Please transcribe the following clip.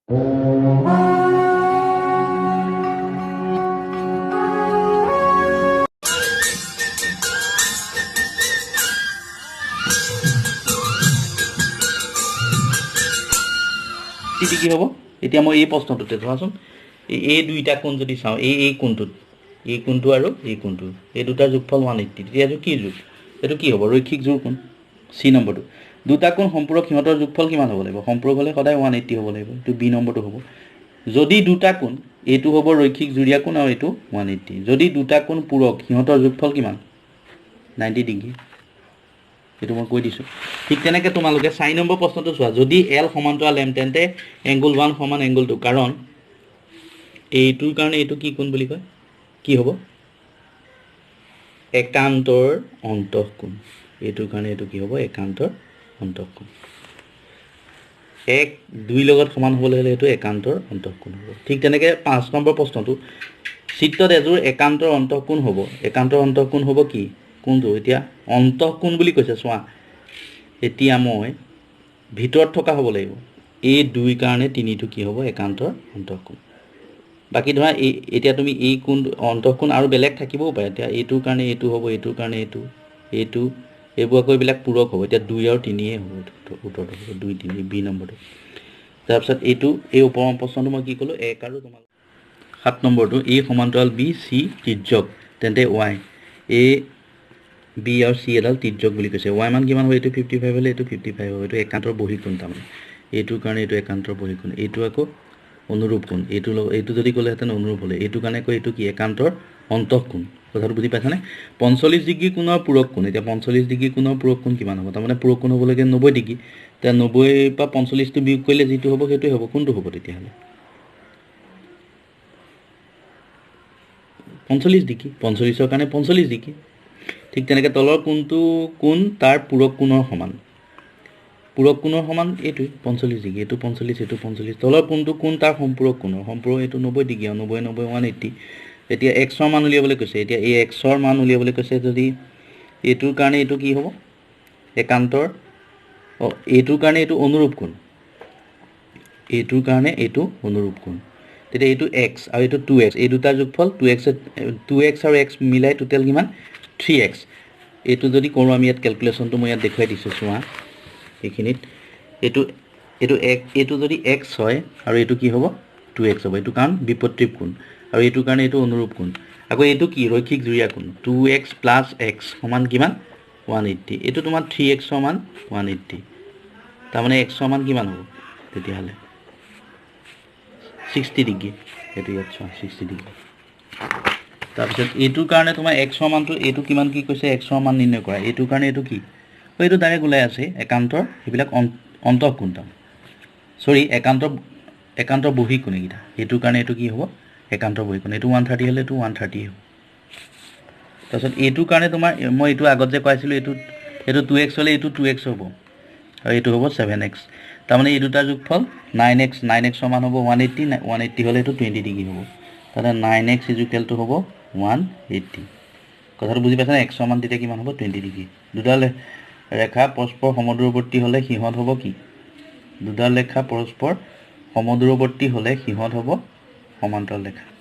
কি হ'ব এতিয়া মই এই প্ৰশ্নটোতে ধৰাচোন এই দুইটা কোণ যদি চাওঁ এই কোণটোত এই কোণটো আৰু এই কোণটো এই দুটাৰ যোগফল 180 তেতিয়া এইটো কি যোগ এইটো কি হ'ব ৰৈখিক যোগ কোণ সি নম্বৰটো দুটা কোণ সম্পূৰক সিহঁতৰ যোগফল কিমান হ'ব লাগিব সম্পূৰক হ'লে সদায় 180 হ'ব লাগিব এইটো বি নম্বৰটো হ'ব যদি দুটা কোণ এইটো হ'ব ৰৈখিক জুৰীয়া কোণ আৰু এইটো 180 যদি দুটা কোণ পূৰক সিহঁতৰ যোগফল কিমান 90 ডিগ্ৰী এইটো মই কৈ দিছোঁ ঠিক তেনেকৈ তোমালোকে 4 নম্বৰ প্ৰশ্নটো চোৱা যদি এল সমান্তৰাল এম তেন্তে এংগুল 1 সমান এংগুল 2 কাৰণ এইটোৰ কাৰণে এইটো কি কোণ বুলি কয় কি হ'ব একান্তৰ অন্তঃকোণ এইটোৰ কাৰণে এইটো কি হ'ব একান্তৰ অন্তঃকোণ 1 2 লগত সমান হ'বলৈ হ'লে এইটো একান্তৰ অন্তঃকোণ হ'ব ঠিক তেনেকৈ 5 নম্বৰ প্ৰশ্নটো চিত্ৰত এযোৰ একান্তৰ অন্তঃকোণ হ'ব কি কোনটো এতিয়া অন্তঃকোণ বুলি কৈছে চোৱা এতিয়া মই ভিতৰত থকা হ'ব লাগিব এই দুই কাৰণে তিনিটো কি হ'ব একান্তৰ অন্তঃকোণ বাকি ধৰা এতিয়া তুমি এই কোণ অন্তঃকোণ আৰু বেলেগ থাকিবও পাৰে এতিয়া এইটোৰ কাৰণে এইটো হ'ব এইটোৰ কাৰণে এইটো এইবোৰ আকৌ এইবিলাক পূৰক হ'ব এতিয়া 2 আৰু 3 হ'ব উত্তৰটো হ'ব 2 3 বি নম্বৰটো তাৰপিছত এইটো এই ওপৰৰ প্ৰশ্নটো মই কি ক'লোঁ 1 আৰু তোমাক 7 নম্বৰটো এ সমান্তৰাল বি চি তিৰ্যক তেন্তে ৱাই এ বি আৰু চি এডাল তিৰ্যক বুলি কৈছে ৱাই মান কিমান হ'ব এইটো 55 হ'লে এইটো 55 হ'ব এইটো একান্তৰ বহিকোণ তাৰমানে এইটোৰ কাৰণে এইটো একান্তৰ বহিকোণ এইটো আকৌ অনুৰূপ কোণ এইটো যদি ক'লেহেঁতেন অনুৰূপ হ'লে এইটো কাৰণে কৈ এইটো কি একান্তৰ অন্তঃকোণ কথাটো বুজি পাইছানে 45 ডিগ্ৰী কোণৰ পূৰক কোণ এতিয়া 45 ডিগ্ৰী কোণৰ পূৰক কোণ কিমান হ'ব তাৰমানে পূৰক কোণ হ'বলৈকে 90 ডিগ্ৰী এতিয়া 90 পৰা 45টো বিয়োগ কৰিলে যিটো হ'ব সেইটোৱে হ'ব কোনটো হ'ব তেতিয়াহ'লে 45 ডিগ্ৰী 45ৰ কাৰণে 45 ডিগ্ৰী ঠিক তেনেকৈ তলৰ কোণটো কোণ তাৰ পূৰক কোণৰ সমান এইটোৱে 45 ডিগ্ৰী এইটো 45 এইটো 45 তলৰ কোণটো কোণ তাৰ সম্পূৰক কোণৰ সম্পূৰক এইটো 90 ডিগ্ৰী আৰু 90 90 180 এতিয়া এক্সৰ মান উলিয়াবলৈ কৈছে এতিয়া এই এক্সৰ মান উলিয়াবলৈ কৈছে যদি এইটোৰ কাৰণে এইটো কি হ'ব একান্তৰ এইটোৰ কাৰণে এইটো অনুৰূপ কোণ এইটোৰ কাৰণে এইটো অনুৰূপ কোণ তেতিয়া এইটো এক্স আৰু এইটো 2x এই দুটাৰ যোগফল 2x আৰু x মিলাই টোটেল কিমান 3x এইটো যদি কৰোঁ আমি ইয়াত কেলকুলেশ্যনটো মই ইয়াত দেখুৱাই দিছোঁ চোৱা এইখিনিত এইটো যদি x হয় আৰু এইটো কি হ'ব 2x হ'ব এইটো কাৰণ বিপত্তিক কোণ আৰু এইটোৰ কাৰণে এইটো অনুৰূপ কোণ আকৌ এইটো কি ৰৈখিক জুৰীয়া কোণ 2x + x সমান কিমান 180 এইটো তোমাৰ 3x সমান 180 তাৰমানে x সমান কিমান হ'ব তেতিয়াহ'লে 60 ডিগ্ৰী এইটো ইয়াত চোৱা 60 ডিগ্ৰী তাৰপিছত এইটোৰ কাৰণে তোমাৰ x সমানটো এইটো কিমান কি কৈছে x মান নিৰ্ণয় কৰা এইটোৰ কাৰণে এইটো কি এইটো ডাইৰেক্ট ওলাই আছে একান্তৰ এইবিলাক অন্তঃকোণ সৰি একান্তৰ বহিকোণ এইকেইটা এইটোৰ কাৰণে এইটো কি হ'ব একান্তৰ বহিকোণ এইটো 130 হ'লে এইটো 130 হ'ব তাৰপিছত এইটোৰ কাৰণে তোমাৰ মই এইটো আগত যে কৈছিলোঁ এইটো 2x হ'লে এইটো 2x হ'ব আৰু এইটো হ'ব 7x তাৰমানে এই দুটাৰ যোগফল 9x সমান হ'ব 180 হ'লে এইটো 20 ডিগ্ৰী হ'ব তাতে 9x ইকুৱেলটো হ'ব 180 কথাটো বুজি পাইছানে x মান তেতিয়া কিমান হ'ব 20 ডিগ্ৰী দুডাল ৰেখা পৰস্পৰ সমদূৰৱৰ্তী হ'লে সিহঁত হ'ব কি দুডাল ৰেখা পৰস্পৰ সমদূৰৱৰ্তী হ'লে সিহঁত হ'ব সমান্তৰাল ৰেখা